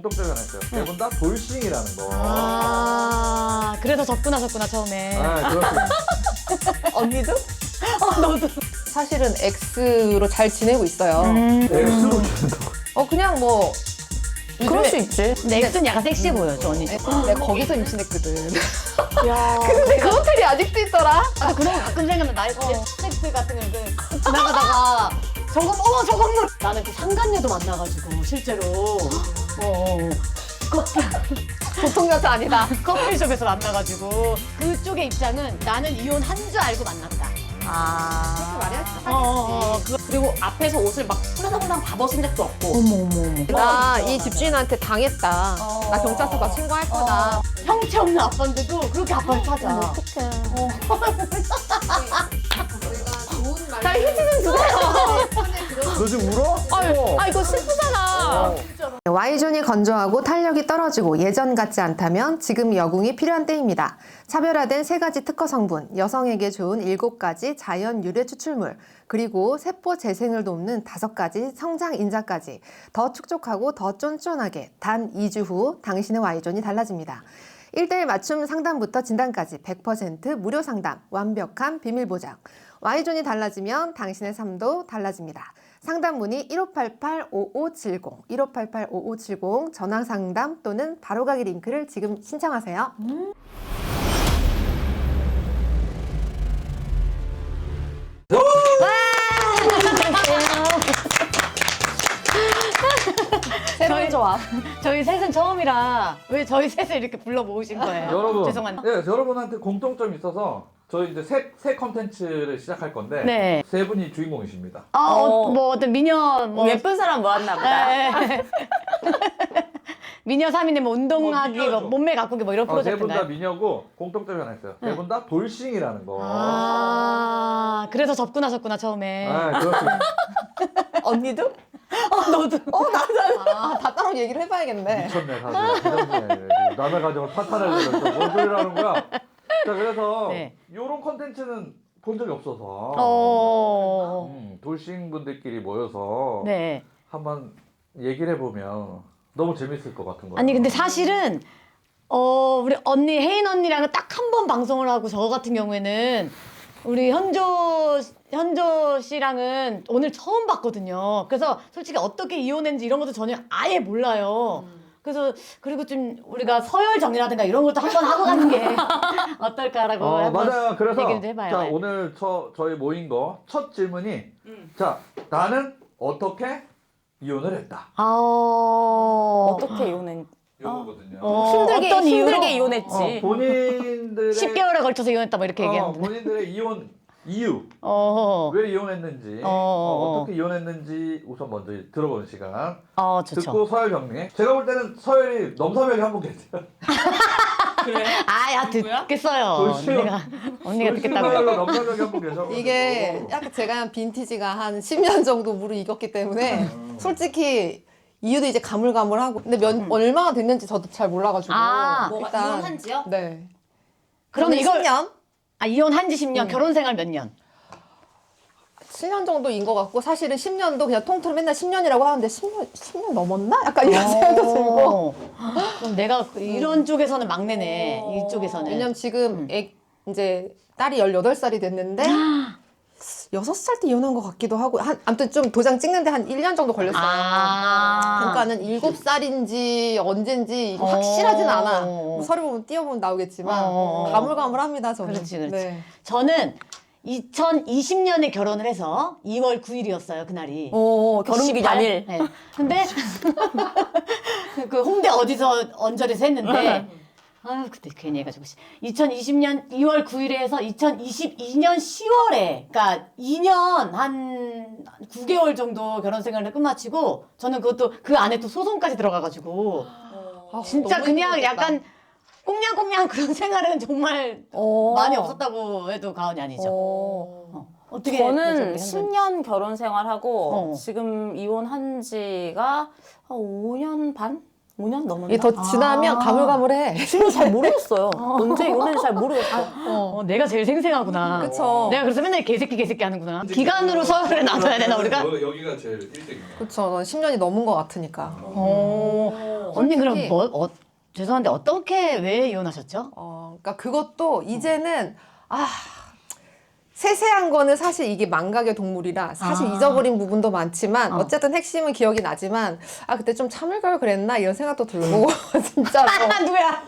공통점이 하나 있어요. 네 분 다 돌싱이라는 거. 아, 그래서 접근하셨구나 처음에. 아, 그렇습니다. 언니도? 너도. 사실은 X로 잘 지내고 있어요. X로 지낸다고. 그냥 뭐 그럴 수 있지. 근데 X는 약간 섹시해 보여줘 언니. 내가 거기서 임신했거든. 야. 근데 그 호텔이 아직도 있더라. 아, 그런 거 가끔 생각나. 나의 섹스 같은 거 지나가다가 저건 저건 뭐. 나는 그 상간녀도 만나가지고 실제로 보통 여자 아니다. 커피숍에서 만나가지고 그쪽의 입장은 나는 이혼한 줄 알고 만났다. 그렇게 말해야지. 그리고 앞에서 옷을 막 훌라덩훌라덩 다 벗은 적도 없고. 어머. 나 이 집주인한테 당했다. 나 경찰서 가 신고할 거다. 형체 없는 아빠인데도 그렇게 아빠를 찾아. 어떡해. 나 휴지 좀 주세요. 너 지금 울어? 아 이거 슬프잖아. Y존이 건조하고 탄력이 떨어지고 예전 같지 않다면 지금 여궁이 필요한 때입니다. 차별화된 3가지 특허 성분, 여성에게 좋은 7가지 자연 유래 추출물, 그리고 세포 재생을 돕는 5가지 성장 인자까지 더 촉촉하고 더 쫀쫀하게 단 2주 후 당신의 Y존이 달라집니다. 1대1 맞춤 상담부터 진단까지 100% 무료 상담, 완벽한 비밀 보장. Y존이 달라지면 당신의 삶도 달라집니다. 상담 문의 1588-5570, 1588-5570 전화 상담 또는 바로가기 링크를 지금 신청하세요. 새로운 조합. 저희 셋은 처음이라 왜 저희 셋을 이렇게 불러 모으신 거예요? 여러분, 죄송한데. 네, 여러분한테 공통점이 있어서 저희 이제 새 컨텐츠를 시작할 건데 네. 세 분이 주인공이십니다. 뭐 어떤 미녀 예쁜 사람 모았나 보다. 네. 미녀 3인의 뭐 운동하기, 뭐 미녀죠. 몸매 가꾸기 뭐 이런 세 분 다 프로젝트인가요? 미녀고 공통점이 하나 있어요. 세 분 다 돌싱이라는 거. 아, 그래서 접근하셨구나 처음에. 아, 그렇습니다. 언니도? 너도. 다 따로 얘기를 해봐야겠네. 미쳤네 다들. 이런데 남의 가정을 파탄을 내면서 뭔 소리라는 거야. 자, 그래서 네. 이런 컨텐츠는 본 적이 없어서 돌싱 분들끼리 모여서 네. 한번 얘기를 해보면 너무 재밌을 것 같은 거예요. 아니 근데 사실은 우리 언니 혜인 언니랑은 딱 한 번 방송을 하고 저 같은 경우에는 우리 현조 씨랑은 오늘 처음 봤거든요. 그래서 솔직히 어떻게 이혼했는지 이런 것도 전혀 아예 몰라요. 그래서 그리고 좀 우리가 서열 정리라든가 이런 것도 한번 하고 가는 게 어떨까라고 한번 맞아요. 그래서 얘기를 좀 해봐요. 자, 네. 오늘 저희 모인 거 첫 질문이 자, 나는 어떻게 이혼을 했다. 어떻게 이혼했? 이거거든요. 어떤 이유로? 힘들게 이혼했지. 본인들의 10개월에 걸쳐서 이혼했다 뭐 이렇게 얘기하는데. 본인들의 이혼 이유, 어. 왜 이혼했는지, 어떻게 이혼했는지 우선 먼저 들어보는 시간. 좋죠. 듣고 서열 정리. 제가 볼 때는 서열이 넘사벽이 한 분 계세요. 그래? 야 듣겠어요. 돌싱. 언니가 듣겠다고. 서열로 넘사벽이 한 분 계셔. 이게 약간 제가 빈티지가 한 10년 정도 물을 이겼기 때문에 솔직히 이유도 이제 가물가물하고 근데 얼마나 됐는지 저도 잘 몰라가지고 뭐가 이혼한지요? 네. 그러면 이걸 10년? 이혼한 지 10년, 결혼 생활 몇 년? 7년 정도인 것 같고 사실은 10년도 그냥 통틀어 맨날 10년이라고 하는데 10년 넘었나? 약간 이런 생각도 들고 그럼 내가 이런 쪽에서는 막내네. 이쪽에서는. 왜냐면 지금 이제 딸이 18살이 됐는데 6살 때 이혼한 것 같기도 하고 아무튼 좀 도장 찍는데 한 1년 정도 걸렸어요. 그러니까는 7살인지 언젠지 이거 확실하진 않아. 뭐 서류 보면 띄워보면 나오겠지만 가물가물합니다 저는. 그렇지. 네. 저는 2020년에 결혼을 해서 2월 9일이었어요, 그날이. 결혼식이 남일. 네. 근데 그 홍대 어디서 언저리에서 했는데 그때 괜히 해가지고 2020년 2월 9일에 해서 2022년 10월에 그러니까 2년 한 9개월 정도 결혼 생활을 끝마치고 저는 그것도 그 안에 또 소송까지 들어가가지고 진짜 너무 그냥 힘들겠다. 약간 꽁냥꽁냥 그런 생활은 정말 많이 없었다고 해도 과언이 아니죠. 어떻게 저는 되죠, 우리 10년 결혼 생활하고 어. 지금 이혼한 지가 한 5년 반? 5년 넘었나? 이게 더 지나면 가물가물해. 지금 잘 모르겠어요. 언제 이혼했는지 잘 모르겠어. 내가 제일 생생하구나. 그쵸. 내가 그래서 맨날 개새끼 하는구나. 기간으로 서열을 나눠야 되나 우리가? 여기가 제일 1등이야. 그쵸. 10년이 넘은 것 같으니까. 언니 그럼 솔직히- 죄송한데 어떻게 왜 이혼하셨죠? 그러니까 그것도 이제는 세세한 거는 사실 이게 망각의 동물이라 사실 잊어버린 부분도 많지만 어쨌든 핵심은 기억이 나지만 그때 좀 참을 걸 그랬나 이런 생각도 들고 진짜로 누구야?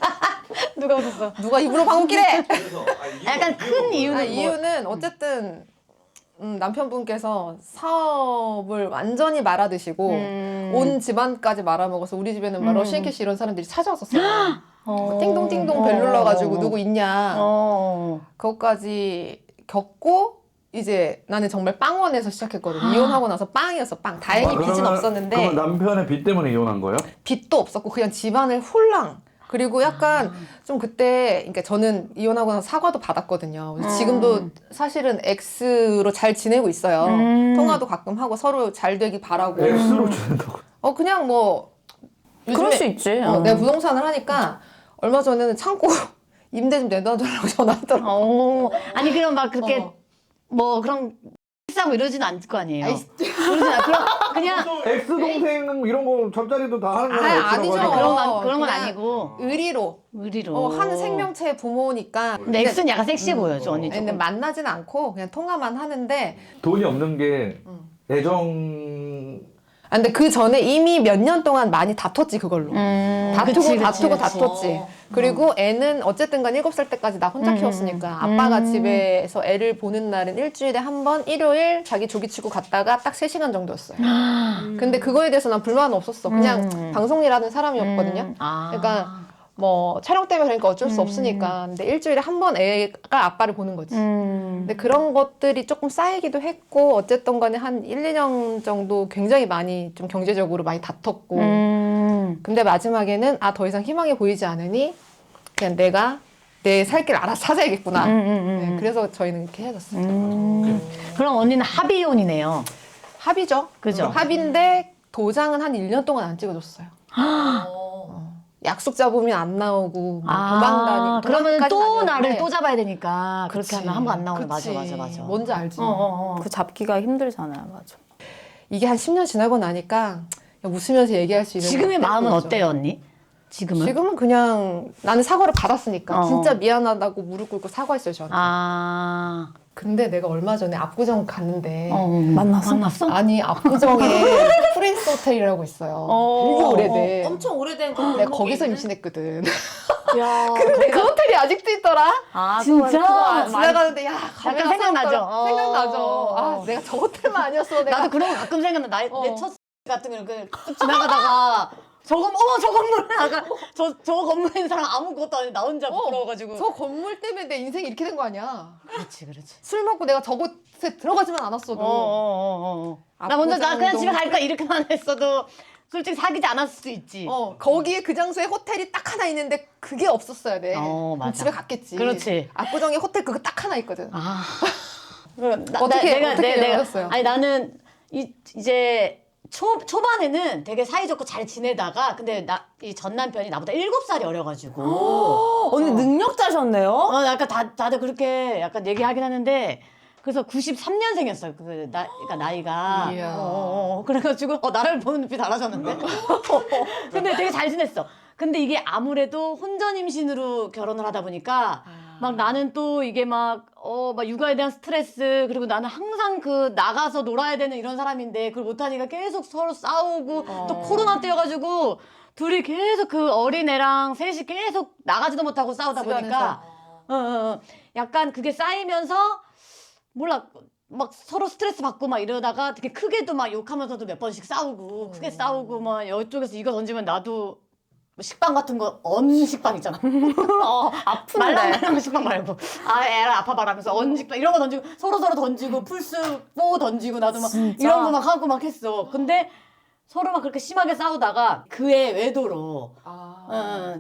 누가 웃었어? 누가 입으로 방귀래? 약간 큰 이유는 뭐? 이유는 어쨌든 남편분께서 사업을 완전히 말아드시고 온 집안까지 말아먹어서 우리 집에는 막 러시앤캐시 이런 사람들이 찾아왔었어요. 띵동띵동 벨 눌러가지고 누구 있냐. 그것까지 겪고 이제 나는 정말 빵원에서 시작했거든. 이혼하고 나서 빵이었어. 빵. 다행히 빚은 없었는데 그러면 남편의 빚 때문에 이혼한 거예요? 빚도 없었고 그냥 집안을 홀랑. 그리고 약간 좀 그때 그러니까 저는 이혼하고 나서 사과도 받았거든요. 지금도 사실은 X로 잘 지내고 있어요. 통화도 가끔 하고 서로 잘 되기 바라고. X로 지낸다고. 그냥 뭐 그럴 수 있지. 내가 부동산을 하니까 얼마 전에는 창고 임대 좀 내놔달라고 전화하더라고. 아니 그럼 막 그렇게 뭐 그런 싸고 이러지는 않을 거 아니에요. 그러진 않고 그냥 X 동생 이런 거 잠자리도 다 하는 거야. 아니죠. 그런 건 그냥 아니고 의리로 한 생명체의 부모니까. 근데 X는 약간 섹시해 보여줘 언니 근데 좀. 만나진 않고 그냥 통화만 하는데. 돈이 없는 게 애정. 근데 그 전에 이미 몇 년 동안 많이 다퉜지 그걸로. 다투고. 그리고 애는 어쨌든 간 7살 때까지 나 혼자 키웠으니까 아빠가 집에서 애를 보는 날은 일주일에 한 번 일요일 자기 조기치고 갔다가 딱 3시간 정도였어요. 근데 그거에 대해서 난 불만은 없었어. 그냥 방송일하는 사람이었거든요. 그러니까 뭐 촬영 때문에 그러니까 어쩔 수 없으니까. 근데 일주일에 한 번 애가 아빠를 보는 거지. 근데 그런 것들이 조금 쌓이기도 했고 어쨌든 간에 한 1, 2년 정도 굉장히 많이 좀 경제적으로 많이 다퉜고 근데 마지막에는 더 이상 희망이 보이지 않으니 그냥 내가 내 살 길 알아서 찾아야겠구나. 네, 그래서 저희는 이렇게 헤어졌어요. 그럼 언니는 합의혼이네요. 합의죠. 그죠? 합의인데 도장은 한 1년 동안 안 찍어줬어요. 약속 잡으면 안 나오고 도망다니. 그러면 또 도망까지는 나를 아니었는데. 또 잡아야 되니까 그렇게 그치. 하면 한 번 안 나오는 그치. 맞아. 뭔지 알지? 그 잡기가 힘들잖아요. 맞아. 이게 한 10년 지나고 나니까 그냥 웃으면서 얘기할 수 있는. 지금의 게 마음은 거죠. 어때요 언니? 지금은? 그냥 나는 사과를 받았으니까 어. 진짜 미안하다고 무릎 꿇고 사과했어요 저한테. 아. 근데 내가 얼마 전에 압구정 갔는데 만났어? 아니 압구정에 프린스 호텔이라고 있어요. 되게 오래된. 엄청 오래된 내가 거기서 임신했거든. 야, 근데 그 호텔이 아직도 있더라. 진짜? 지나가는데 약간 생각나죠? 생각나죠. 내가 저 호텔만 아니었어. 내가 나도 그런 거 가끔 생각나. 내 첫 같은 경우는 쭉 지나가다가 저 건물 아까 저 건물에 있는 사람 아무것도 아닌데 나 혼자 부끄러워가지고. 저 건물 때문에 내 인생이 이렇게 된 거 아니야. 그렇지. 술 먹고 내가 저곳에 들어가지만 않았어도. 나 먼저 나 그냥 압구정동 집에 갈까 이렇게만 했어도 솔직히 사귀지 않았을 수도 있지. 거기에 그 장소에 호텔이 딱 하나 있는데 그게 없었어야 돼. 그럼 맞아. 집에 갔겠지. 그렇지. 압구정에 호텔 그거 딱 하나 있거든. 어떻게 내가 헤어졌어요? 아니 나는 이제 초반에는 되게 사이좋고 잘 지내다가 근데 이 전 남편이 나보다 7살이 어려가지고 언니 능력자셨네요? 약간 다들 그렇게 약간 얘기하긴 하는데 그래서 93년생이었어요. 그러니까 나이가. 이야. 그래가지고 나를 보는 눈빛 달라졌는데. 근데 되게 잘 지냈어. 근데 이게 아무래도 혼전 임신으로 결혼을 하다 보니까 막 나는 또 이게 막 육아에 대한 스트레스 그리고 나는 항상 나가서 놀아야 되는 이런 사람인데 그걸 못하니까 계속 서로 싸우고 또 코로나 때여가지고 둘이 계속 그 어린애랑 셋이 계속 나가지도 못하고 싸우다 보니까 약간 그게 쌓이면서 몰라 막 서로 스트레스 받고 막 이러다가 되게 크게도 막 욕하면서도 몇 번씩 싸우고 크게 싸우고 막 이쪽에서 이거 던지면 나도 식빵 같은 거 식빵 있잖아. 아픈데. 말랑말랑 식빵 말고 애라 아파봐라 하면서 식빵 이런 거 던지고 서로 던지고 플스4 던지고 나도 막 이런 거 막 하고 막 했어. 근데 서로 막 그렇게 심하게 싸우다가 그의 외도로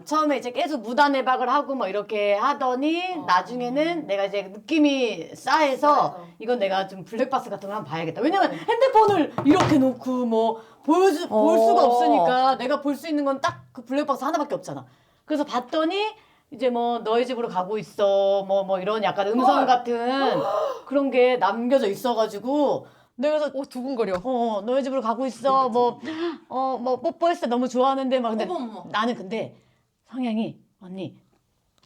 처음에 이제 계속 무단외박을 하고 뭐 이렇게 하더니 나중에는 내가 이제 느낌이 싸해서 이건 내가 좀 블랙박스 같은 거 한번 봐야겠다. 왜냐면 핸드폰을 이렇게 놓고 뭐 볼 수가 없으니까 내가 볼 수 있는 건 딱 그 블랙박스 하나밖에 없잖아. 그래서 봤더니 이제 뭐 너희 집으로 가고 있어 뭐 이런 약간 음성 같은 그런 게 남겨져 있어가지고 내가 그래서 두근거려. 너희 집으로 가고 있어. 뭐 뽀뽀했을 때 너무 좋아하는데 막 근데 어머. 나는 근데 성향이 언니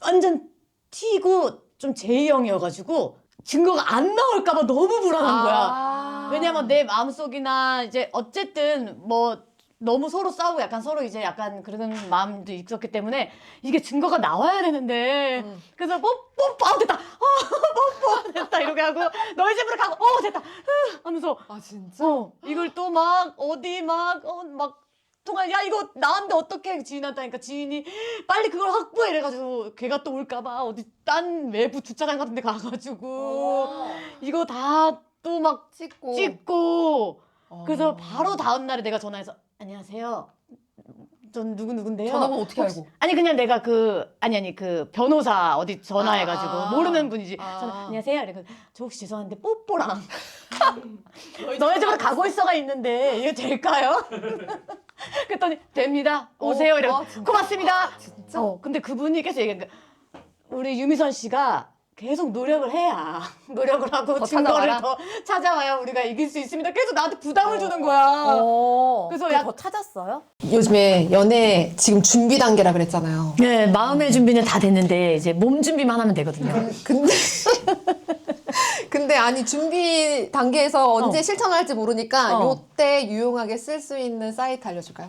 완전 T고 좀 J형이어가지고 증거가 안 나올까봐 너무 불안한 거야. 왜냐면 내 마음속이나 이제 어쨌든 뭐 너무 서로 싸우고 약간 서로 이제 약간 그런 마음도 있었기 때문에 이게 증거가 나와야 되는데 그래서 뽀뽀 됐다 뽀뽀 됐다 이렇게 하고 너희 집으로 가고 됐다 하면서 진짜? 이걸 또 막 어디 막 통화 야 이거 나왔는데 어떡해 지인한테 하니까 지인이 빨리 그걸 확보해 이래가지고 걔가 또 올까봐 어디 딴 외부 주차장 같은 데 가가지고 이거 다 또 막 찍고 그래서 바로 다음날에 내가 전화해서 안녕하세요. 전 누군데요. 전화번호 어떻게 알고? 아니 그냥 내가 그 변호사 어디 전화해가지고 모르는 분이지. 저는 안녕하세요. 이래 저 혹시 죄송한데 뽀뽀랑 너희 집으로 가고 있어가 있는데 이거 될까요? 그랬더니 됩니다. 오세요. 이래 고맙습니다. 진짜? 근데 그분이 계속 얘기하니까 우리 유미선 씨가 계속 노력을 해야 노력을 하고 증거를 찾아와라? 더 찾아와야 우리가 이길 수 있습니다. 계속 나한테 부담을 주는 거야. 그래서 더 찾았어요? 요즘에 연애 지금 준비 단계라 그랬잖아요. 네, 마음의 준비는 다 됐는데 이제 몸 준비만 하면 되거든요. 근데 아니 준비 단계에서 언제 실천할지 모르니까 요때 유용하게 쓸 수 있는 사이트 알려줄까요?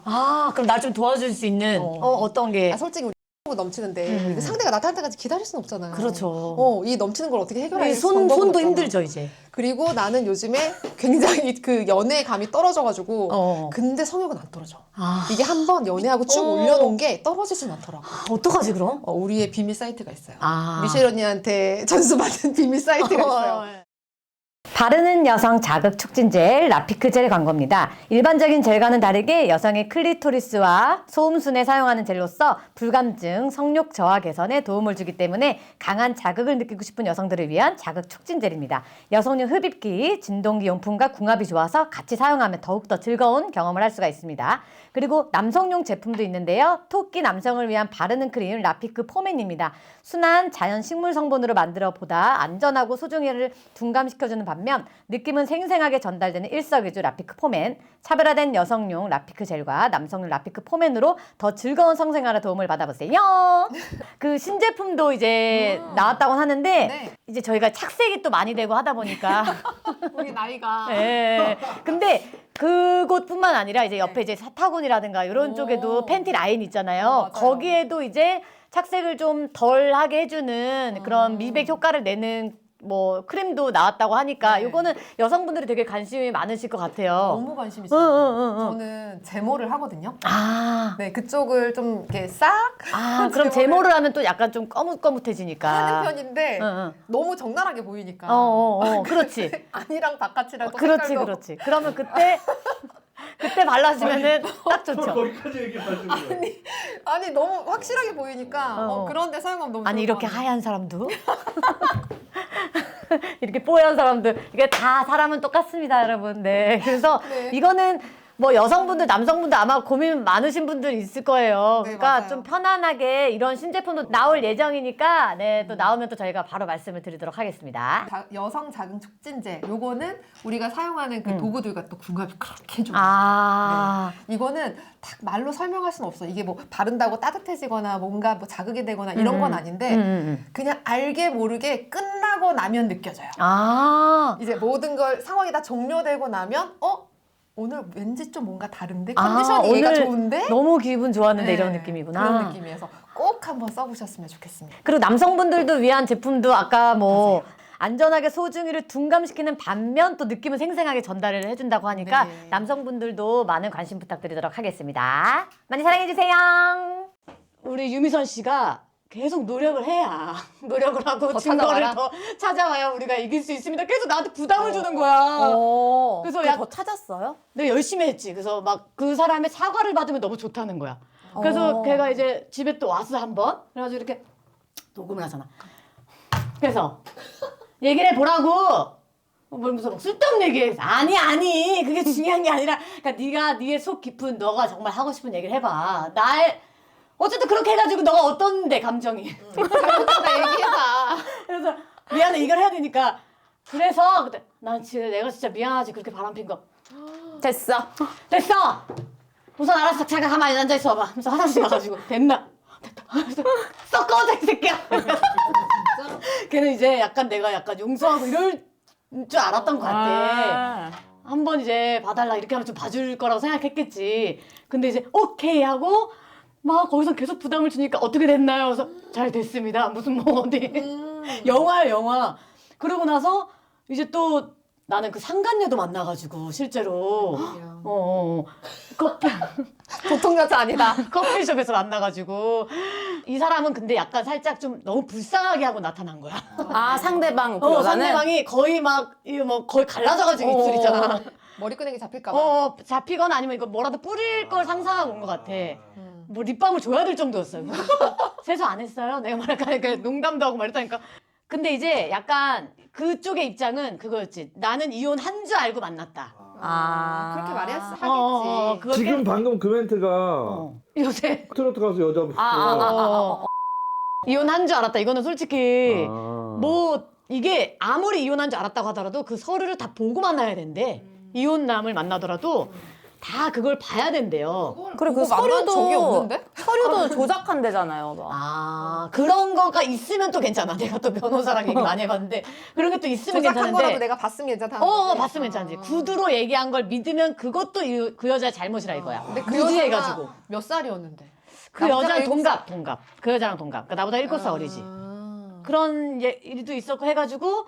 그럼 날 좀 도와줄 수 있는 어떤 게? 솔직히 우리 넘치는데 상대가 나타날 때까지 기다릴 순 없잖아요. 그렇죠. 이 넘치는 걸 어떻게 해결할 수 손도 힘들죠 이제. 그리고 나는 요즘에 굉장히 그 연애감이 떨어져가지고 근데 성욕은 안 떨어져. 이게 한번 연애하고 쭉 올려놓은 게 떨어지진 않더라고. 어떡하지 그럼? 우리의 비밀 사이트가 있어요. 아. 미셸 언니한테 전수받은 비밀 사이트가 있어요. 바르는 여성 자극 촉진 젤 라피크 젤 광고입니다. 일반적인 젤과는 다르게 여성의 클리토리스와 소음순에 사용하는 젤로서 불감증, 성욕 저하 개선에 도움을 주기 때문에 강한 자극을 느끼고 싶은 여성들을 위한 자극 촉진 젤입니다. 여성용 흡입기, 진동기 용품과 궁합이 좋아서 같이 사용하면 더욱더 즐거운 경험을 할 수가 있습니다. 그리고 남성용 제품도 있는데요. 토끼 남성을 위한 바르는 크림 라피크 포맨입니다. 순한 자연 식물 성분으로 만들어 보다 안전하고 소중이를 둔감시켜주는 반면 느낌은 생생하게 전달되는 일석이조 라피크 포맨, 차별화된 여성용 라피크 젤과 남성용 라피크 포맨으로 더 즐거운 성생활에 도움을 받아보세요. 그 신제품도 이제 나왔다고 하는데 이제 저희가 착색이 또 많이 되고 하다 보니까 우리 나이가 네. 근데 그곳뿐만 아니라 이제 옆에 이제 사타곤이라든가 이런 쪽에도 팬티 라인 있잖아요. 거기에도 이제 착색을 좀 덜하게 해주는 그런 미백 효과를 내는 뭐 크림도 나왔다고 하니까 요거는 여성분들이 되게 관심이 많으실 것 같아요. 너무 관심 있어요. 저는 제모를 하거든요. 네, 그쪽을 좀 이렇게 싹 그럼 제모를 하면 또 약간 좀 거뭇거뭇해지니까 하는 편인데 너무 적나라하게 보이니까. 그렇지. 아니랑 바깥이랑 또 그렇지, 색깔도. 그렇지. 그러면 그때 발라주면은 딱 좋죠. 거기까지 얘기하시고 아니 너무 확실하게 보이니까 그런데 사용하면 너무 아니 좋을 이렇게 것 같아요. 하얀 사람도 이렇게 뽀얀 사람도 이게 다 사람은 똑같습니다, 여러분. 네. 그래서 이거는 뭐 여성분들, 남성분들 아마 고민 많으신 분들 있을 거예요. 네, 그러니까 맞아요. 좀 편안하게 이런 신제품도 나올 예정이니까 또 나오면 또 저희가 바로 말씀을 드리도록 하겠습니다. 여성 자극 촉진제 요거는 우리가 사용하는 그 도구들과 또 궁합이 그렇게 좋아요. 이거는 딱 말로 설명할 수는 없어. 이게 뭐 바른다고 따뜻해지거나 뭔가 뭐 자극이 되거나 이런 건 아닌데 그냥 알게 모르게 끝나고 나면 느껴져요. 이제 모든 걸 상황이 다 종료되고 나면 오늘 왠지 좀 뭔가 다른데 컨디션이 얘가 오늘 좋은데 너무 기분 좋았는데 네, 이런 느낌이구나. 그런 느낌이어서 꼭 한번 써보셨으면 좋겠습니다. 그리고 남성분들도 위한 제품도 아까 뭐 안전하게 소중이를 둔감시키는 반면 또 느낌은 생생하게 전달을 해준다고 하니까 네. 남성분들도 많은 관심 부탁드리도록 하겠습니다. 많이 사랑해주세요. 우리 유미선 씨가 계속 노력을 해야 노력을 하고 더 증거를 찾아와라? 더 찾아와야 우리가 이길 수 있습니다. 계속 나한테 부담을 주는 거야. 그래서 그래서 약- 더 찾았어요? 내가 열심히 했지. 그래서 막 그 사람의 사과를 받으면 너무 좋다는 거야. 그래서 걔가 이제 집에 또 왔어 한 번. 그래가지고 이렇게 녹음을 하잖아. 그래서 얘기를 해보라고. 뭘 무슨 막 쓸데없는 얘기해. 아니 그게 중요한 게 아니라 그러니까 네가 네의 속 깊은 너가 정말 하고 싶은 얘기를 해봐. 날 어쨌든 그렇게 해가지고 너가 어떤데 감정이. 잘못했다 얘기해봐. 그래서 미안해 이걸 해야 되니까 그래서 그때 난 진짜 내가 진짜 미안하지 그렇게 바람핀 거. 됐어. 됐어. 우선 알았어. 잠깐 가만히 앉아 있어 봐. 그래서 화장실 가가지고 됐나? 됐다. 그래서 썩 꺼져 이 새끼야. 걔는 이제 약간 내가 약간 용서하고 이럴 줄 알았던 것 같아. 한 번 이제 봐달라 이렇게 하면 좀 봐줄 거라고 생각했겠지. 근데 이제 오케이 하고 막 거기서 계속 부담을 주니까 어떻게 됐나요? 그래서 잘 됐습니다. 무슨 뭐 어디 영화야 영화. 그러고 나서 이제 또 나는 그 상간녀도 만나가지고 실제로 커피 보통 여자 아니다. 커피숍에서 만나가지고 이 사람은 근데 약간 살짝 좀 너무 불쌍하게 하고 나타난 거야. 아 상대방 그 여자는? 상대방이 거의 막 이거 뭐 거의 갈라져가지고 입술 있잖아. 머리끄댕이 잡힐까봐. 잡히거나 아니면 이거 뭐라도 뿌릴 걸 상상하고 온 것 같아. 뭐 립밤을 줘야 될 정도였어요. 세수 안 했어요? 내가 말할까 농담도 하고 말했다니까. 근데 이제 약간 그쪽의 입장은 그거였지. 나는 이혼한 줄 알고 만났다. 그렇게 말했어. 하겠지. 지금 방금 그 멘트가 요새 트로트 가수 여자분. 이혼한 줄 알았다. 이거는 솔직히 아. 뭐 이게 아무리 이혼한 줄 알았다고 하더라도 그 서류를 다 보고 만나야 된대. 이혼남을 만나더라도 다 그걸 봐야 된대요. 그래 그 보고 만난 적이 없는데? 서류도 조작한대잖아요. 막. 아 그런 거가 있으면 또 괜찮아. 내가 또 변호사랑 얘기 많이 해봤는데 그런 게 또 있으면 조작한 거라도 괜찮은데. 내가 봤으면 괜찮다. 봤으면 괜찮지. 구두로 얘기한 걸 믿으면 그것도 그 여자의 잘못이라 이거야. 근데 그 무지해가지고. 여자가 몇 살이었는데? 그 여자랑 일곱 동갑. 그 여자랑 동갑. 그러니까 나보다 7살 어리지. 그런 일도 있었고 해가지고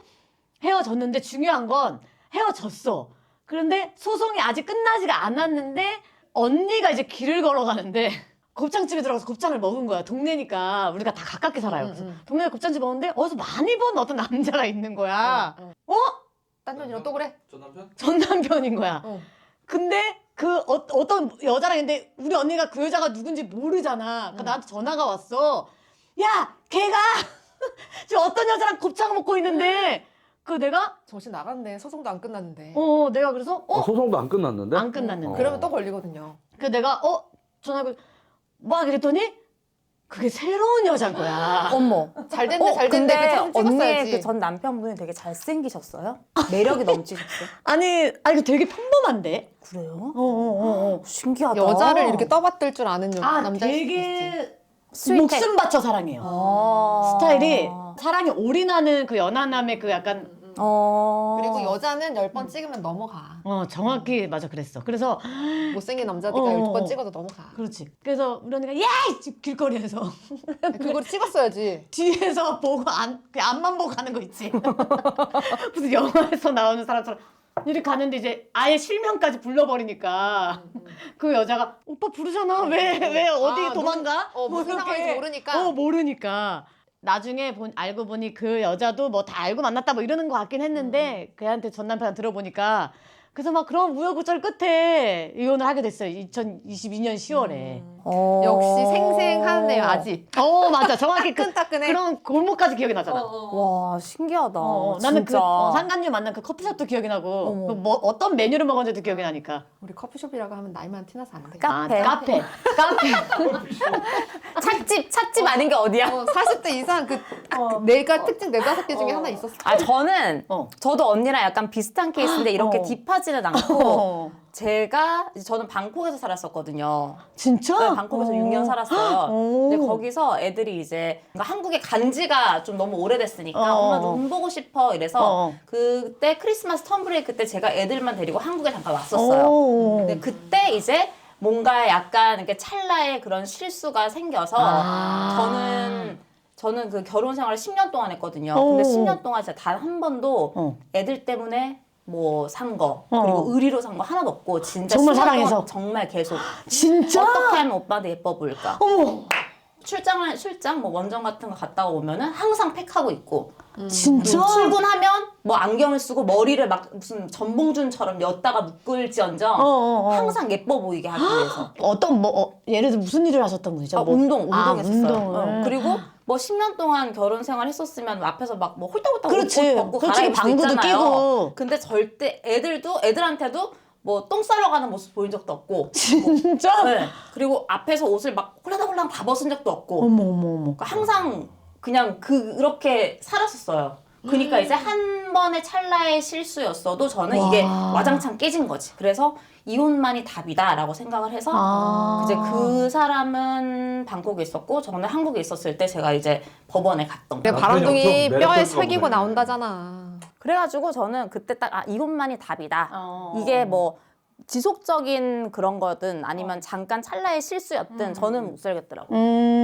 헤어졌는데 중요한 건 헤어졌어. 그런데 소송이 아직 끝나지가 않았는데 언니가 이제 길을 걸어가는데 곱창집에 들어가서 곱창을 먹은 거야. 동네니까 우리가 다 가깝게 살아요. 그래서 동네에 곱창집 먹는데 어디서 많이 본 어떤 남자가 있는 거야. 딴 년이랑 또 그래? 전 남편? 전 남편인 거야. 근데 그 어떤 여자랑 있는데 우리 언니가 그 여자가 누군지 모르잖아. 그러니까 나한테 전화가 왔어. 야, 걔가 지금 어떤 여자랑 곱창 먹고 있는데 그 내가 정신 나갔네. 소송도 안 끝났는데. 내가 그래서 소송도 안 끝났는데? 안 끝났는데. 그러면 또 걸리거든요. 그 내가 전화를 막 이랬더니 그게 새로운 여자인 거야. 어머. 잘 됐네, 잘 됐네. 근데 그 사진 언니의 찍었어야지. 그 전 남편분이 되게 잘생기셨어요? 매력이 넘치셨어요? 아니 이거 되게 평범한데. 그래요? 신기하다. 여자를 이렇게 떠받들 줄 아는 남자일 수도 있지. 되게 스윗해. 목숨 바쳐 사랑해요. 스타일이 사랑에 올인하는 그 연하남의 그 약간 그리고 여자는 10번 찍으면 넘어가. 정확히 맞아 그랬어. 그래서 못생긴 남자들이 10번 찍어도 넘어가. 그렇지. 그래서 우리 언니가 야! 길거리에서 그걸 찍었어야지. 뒤에서 보고 그냥 앞만 보고 가는 거 있지. 무슨 영화에서 나오는 사람처럼 이렇게 가는데 이제 아예 실명까지 불러버리니까 그 여자가 오빠 부르잖아. 왜 어디 도망가? 무슨 상황인지 모르니까. 모르니까. 나중에 알고 보니 그 여자도 뭐 다 알고 만났다 뭐 이러는 것 같긴 했는데 걔한테 전 남편 들어보니까 그래서 막 그런 우여곡절 끝에 이혼을 하게 됐어요. 2022년 10월에. 역시 생생하네요, 아직. 맞아. 정확히 따끈따끈해. 그런 골목까지 기억이 나잖아. 와 신기하다. 나는 그 진짜. 상간녀 만난 그 커피숍도 기억이 나고 그 뭐 어떤 메뉴를 먹었는지도 기억이 나니까. 우리 커피숍이라고 하면 나이만 티나서 안 돼. 카페. 카페. 찻집 아닌 게 어디야? 40대 이상 내가 특징 4-5개 중에 하나 있었어. 저는 저도 언니랑 약간 비슷한 케이스인데 이렇게 딥하지는 않고 제가 저는 방콕에서 살았었거든요. 진짜? 네, 방콕에서 6년 살았어요. 근데 거기서 애들이 이제 그러니까 한국에 간 지가 좀 너무 오래됐으니까 엄마 좀 보고 싶어 이래서 그때 크리스마스 텀 브레이크 때 제가 애들만 데리고 한국에 잠깐 왔었어요. 근데 그때 이제 뭔가 약간 이렇게 찰나의 그런 실수가 생겨서 저는 그 결혼 생활을 10년 동안 했거든요. 근데 10년 동안 진짜 단 한 번도 애들 때문에 뭐 산 거 그리고 의리로 산 거 하나도 없고 진짜 정말 10년 동안 사랑해서? 정말 계속 진짜? 어떻게 하면 오빠한테 예뻐 보일까? 어머. 출장 뭐 원정 같은 거 갔다 오면은 항상 팩하고 있고 진짜? 그리고 출근하면 뭐 안경을 쓰고 머리를 막 무슨 전봉준처럼 였다가 묶을지언정 항상 예뻐 보이게 하기 위해서 어떤 예를 들어 무슨 일을 하셨던 분이죠? 뭐- 운동 아, 했었어요. 운동을. 그리고 뭐 10년 동안 결혼 생활 했었으면 앞에서 막 뭐 홀딱홀딱 그렇지. 옷 벗고 솔직히 갈아입을 수 방구도 있잖아요. 끼고. 근데 절대 애들한테도 뭐 똥 싸러 가는 모습 보인 적도 없고 진짜? 네. 그리고 앞에서 옷을 막 홀라당홀랑 다 벗은 적도 없고 어머. 그러니까 항상 그냥 그렇게 살았었어요. 그러니까 이제 한 번의 찰나의 실수였어도 저는 이게 와장창 깨진 거지. 그래서 이혼만이 답이다라고 생각을 해서 이제 그 사람은 방콕에 있었고 저는 한국에 있었을 때 제가 이제 법원에 갔던 그래, 거예요. 바람둥이 좀 뼈에 매력적인 새기고 거네. 나온다잖아. 그래가지고 저는 그때 딱 이혼만이 답이다. 이게 뭐 지속적인 그런 거든 아니면 잠깐 찰나의 실수였든 저는 못 살겠더라고요.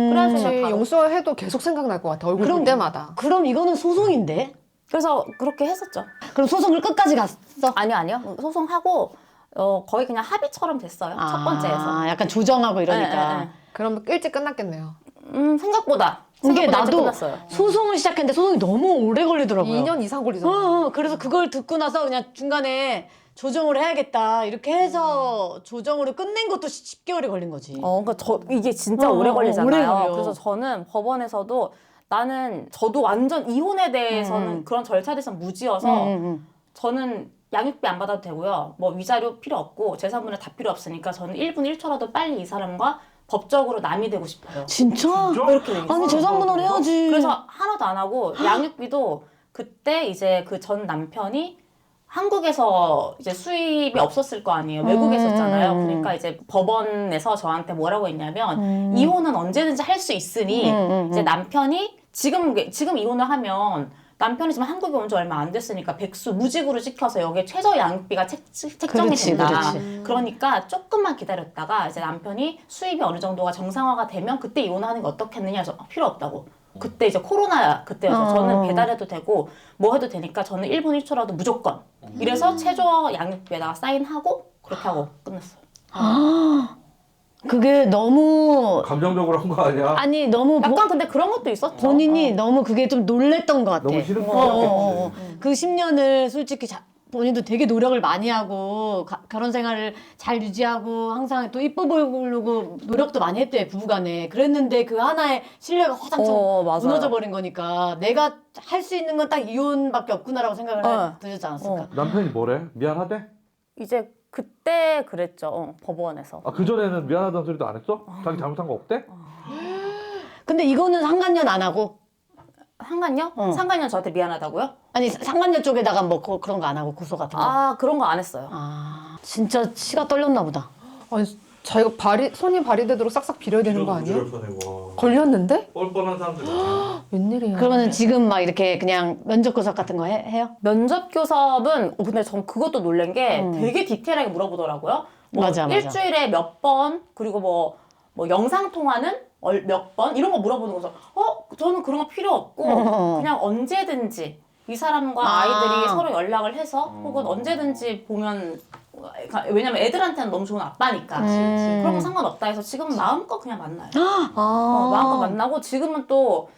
그래가지고 그렇지. 바로- 용서해도 계속 생각날 것 같아. 얼굴 볼 때마다. 그럼 이거는 소송인데? 그래서 그렇게 했었죠. 그럼 소송을 끝까지 갔어? 아니요. 소송하고 거의 그냥 합의처럼 됐어요. 첫 번째에서. 약간 조정하고 이러니까. 네. 그럼 일찍 끝났겠네요. 생각보다 이게 일찍 나도 끝났어요. 소송을 시작했는데 소송이 너무 오래 걸리더라고요. 2년 이상 걸리잖아. 그래서 그걸 듣고 나서 그냥 중간에 조정을 해야겠다 이렇게 해서 조정으로 끝낸 것도 10개월이 걸린 거지. 그러니까 이게 진짜 어, 오래 오래 걸리잖아요. 걸려. 그래서 저는 법원에서도 저도 완전 이혼에 대해서는 그런 절차에 대해서 무지여서 저는 양육비 안 받아도 되고요. 뭐 위자료 필요 없고 재산분할 다 필요 없으니까 저는 1분 1초라도 빨리 이 사람과 법적으로 남이 되고 싶어요. 진짜? 이렇게 돼 있어요. 아니 재산분할 해야지. 그래서 하나도 안 하고 양육비도 그때 이제 그 전 남편이 한국에서 이제 수입이 없었을 거 아니에요. 외국에 있었잖아요. 그러니까 이제 법원에서 저한테 뭐라고 했냐면 이혼은 언제든지 할 수 있으니 이제 남편이 지금 이혼을 하면 남편이 지금 한국에 온 지 얼마 안 됐으니까 백수 무직으로 찍혀서 여기에 최저 양육비가 책정이 그렇지, 된다. 그렇지. 그러니까 조금만 기다렸다가 이제 남편이 수입이 어느 정도가 정상화가 되면 그때 이혼하는 게 어떻겠느냐 해서 필요 없다고. 그때 이제 코로나 그때여서 저는 배달해도 되고 뭐 해도 되니까 저는 1분 1초라도 무조건. 이래서 최저 양육비에다가 사인하고 그렇게 하고 끝냈어요. 그게 너무 감정적으로 한 거 아니야? 아니 너무 약간 근데 그런 것도 있었죠. 본인이 너무 그게 좀 놀랬던 것 같아. 너무 싫은 어, 거 그 10년을 솔직히 본인도 되게 노력을 많이 하고 결혼 생활을 잘 유지하고 항상 또 이뻐 보이려고 노력도 많이 했대 부부간에. 그랬는데 그 하나의 신뢰가 화장처럼 맞아요. 무너져 버린 거니까 내가 할 수 있는 건 딱 이혼밖에 없구나라고 생각을 드셨지 않았을까? 남편이 뭐래? 미안하대? 이제 그때 그랬죠. 법원에서. 아 그전에는 미안하다는 소리도 안 했어? 자기 잘못한 거 없대? 근데 이거는 상간년 안 하고 상간녀? 상간녀 저한테 미안하다고요? 아니 상간녀 쪽에다가 뭐 그런 거 안 하고 고소 같은 거. 그런 거 안 했어요. 진짜 치가 떨렸나 보다. 아니, 자기가 손이 발휘되도록 싹싹 빌어야 되는 거 아니야? 걸렸는데? 뻔뻔한 사람들. 웬일이야. 그러면은 지금 막 이렇게 그냥 면접 교섭 같은 거 해요? 면접 교섭은 근데 전 그것도 놀란 게 되게 디테일하게 물어보더라고요. 뭐 맞아. 일주일에 몇 번, 그리고 뭐 영상 통화는 몇 번 이런 거 물어보는 거죠. 저는 그런 거 필요 없고 그냥 언제든지 이 사람과 아이들이 서로 연락을 해서 혹은 언제든지 보면 왜냐면 애들한테는 너무 좋은 아빠니까 그런 거 상관없다 해서 지금은 마음껏 그냥 만나요. 마음껏 만나고 지금은 또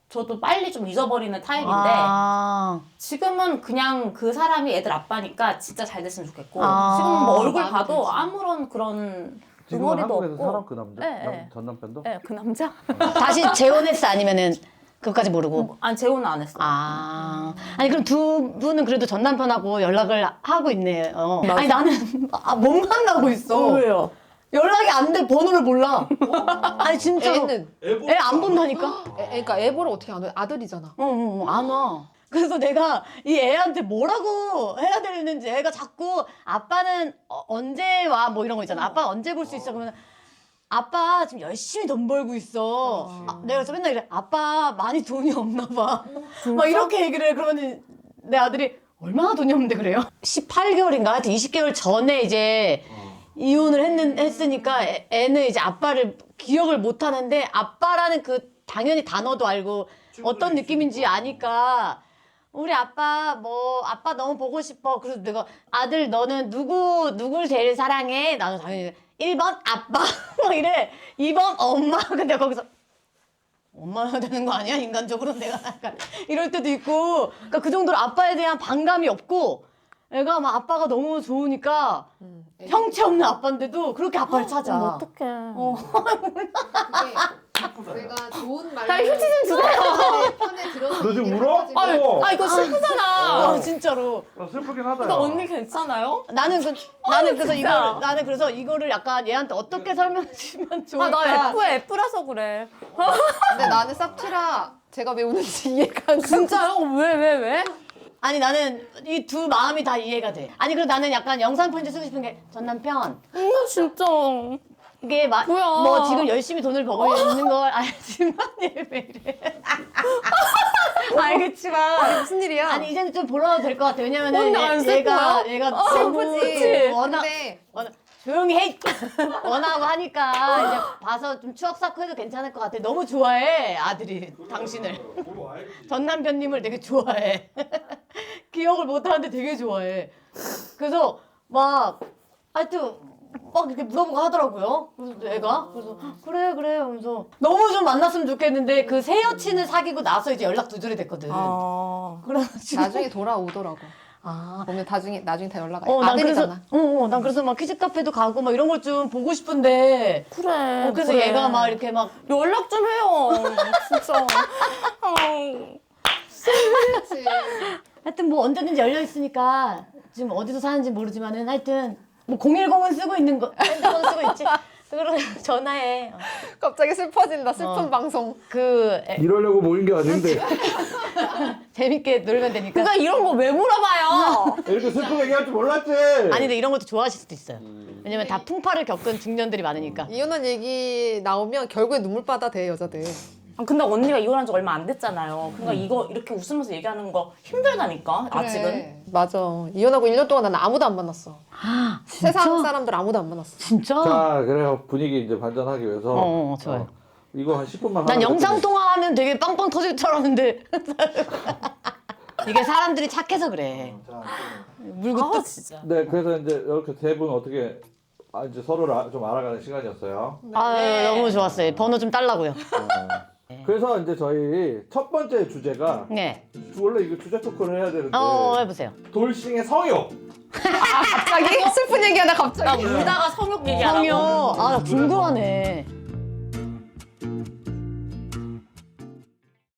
저도 빨리 좀 잊어버리는 타입인데 지금은 그냥 그 사람이 애들 아빠니까 진짜 잘 됐으면 좋겠고 지금은 뭐 얼굴 마음이 봐도 들지. 아무런 그런 지금 응어리도 한국에서 없고 살아 그 남자? 네. 전 남편도? 네, 그 남자? 다시 재혼했어 아니면은 그것까지 모르고? 아니 재혼은 안 했어요. 아니 그럼 두 분은 그래도 전 남편하고 연락을 하고 있네요. 아니 나는 몸만 나고 있어. 왜요? 연락이 안 돼. 번호를 몰라. 아니 진짜 애는? 애 안 본다니까? 그러니까 애 보러 어떻게 안 와? 아들이잖아. 안 와. 그래서 내가 이 애한테 뭐라고 해야 되는지 애가 자꾸 아빠는 언제 와? 뭐 이런 거 있잖아. 아빠 언제 볼 수 있어? 그러면 아빠 지금 열심히 돈 벌고 있어. 내가 그래서 맨날 이래. 아빠 많이 돈이 없나 봐. 막 이렇게 얘기를 해. 그러면 내 아들이 얼마나 돈이 없는데 그래요? 18개월인가? 하여튼 20개월 전에 이제 이혼을 했으니까 애는 이제 아빠를 기억을 못 하는데 아빠라는 그 당연히 단어도 알고 어떤 느낌인지 아니까 우리 아빠 아빠 너무 보고 싶어. 그래서 내가 아들 너는 누굴 제일 사랑해? 나는 당연히 1번 아빠 막 이래. 2번 엄마. 근데 거기서 엄마여야 되는 거 아니야? 인간적으로 내가 약간 이럴 때도 있고 그러니까 그 정도로 아빠에 대한 반감이 없고 애가 막 아빠가 너무 좋으니까 형체 없는 아빠인데도 그렇게 아빠를 찾아. 어떡해. 내가 좋은 말로 나 휴지 좀 주세요. 편에 들어서 너 지금 얘기를 울어? 한 거지. 아 이거 슬프잖아. 아 진짜로. 슬프긴 하다. 근데 언니 괜찮아요? 나는 그래서 이거를 약간 얘한테 어떻게 설명해주면 좋을까? 나 F라서 그래. 근데 나는 쌉치라 제가 왜 우는지 이해가 안 가. 진짜요? 왜? 아니 나는 이 두 마음이 다 이해가 돼. 아니 그리고 나는 약간 영상 편지 쓰고 싶은 게 전 남편 진짜. 이게 뭐야? 뭐 지금 열심히 돈을 벌고 있는 걸 알지만 얘 왜 이래? 알겠지만 무슨 일이야? 아니 이제는 좀 보러 될 것 같아. 왜냐면은 언니 안 얘가 슬퍼요? 너무 그치? 워낙 근데 조용히 해. 원하고 하니까 이제 봐서 좀 추억 쌓고 해도 괜찮을 것 같아. 너무 좋아해 아들이 당신을. 전 남편님을 되게 좋아해. 기억을 못 하는데 되게 좋아해. 그래서 막 하여튼 막 이렇게 물어보고 하더라고요. 그래서 애가 그래서 그래 하면서 너무 좀 만났으면 좋겠는데 그 새 여친을 사귀고 나서 이제 연락 두절이 됐거든. 그래가지고 나중에 돌아오더라고. 아. 보면 나중에 다 연락 와. 난 그래서 아들이잖아. 난 그래서 막 키즈 카페도 가고 막 이런 걸 좀 보고 싶은데 그래. 그래서 그래. 얘가 막 이렇게 막 연락 좀 해요. 진짜. 그렇지. 하여튼 뭐 언제든지 열려 있으니까 지금 어디서 사는지 모르지만은 하여튼 뭐 010은 쓰고 있는 거 핸드폰 쓰고 있지. 그러고 전화해. 갑자기 슬퍼진다. 슬픈 방송. 이러려고 모인 게 아닌데 재밌게 놀면 되니까. 그러니까 이런 거 왜 물어봐요? 이렇게 슬프게 얘기할 줄 몰랐지. 아니 근데 이런 것도 좋아하실 수도 있어요. 왜냐면 다 풍파를 겪은 중년들이 많으니까. 이혼한 얘기 나오면 결국에 눈물바다 돼 여자들. 근데 언니가 이혼한 지 얼마 안 됐잖아요. 그러니까 이거 이렇게 웃으면서 얘기하는 거 힘들다니까 아직은. 맞아. 이혼하고 1년 동안 나는 아무도 안 만났어. 세상 사람들 아무도 안 만났어. 진짜? 자, 그래요. 분위기 이제 반전하기 위해서. 좋아요. 이거 한 10분만. 난 영상 통화하면 되게 빵빵 터질 줄 알았는데 이게 사람들이 착해서 그래. 물고 진짜. 네, 그래서 이제 이렇게 세 분 어떻게 이제 서로를 좀 알아가는 시간이었어요. 너무 좋았어요. 번호 좀 달라고요. 그래서 이제 저희 첫 번째 주제가 네. 원래 이거 주제 토크를 해야 되는데 해보세요. 돌싱의 성욕. 갑자기 슬픈 얘기하다 나 갑자기. 울다가 성욕 얘기하라고. 성요. 나 궁금하네.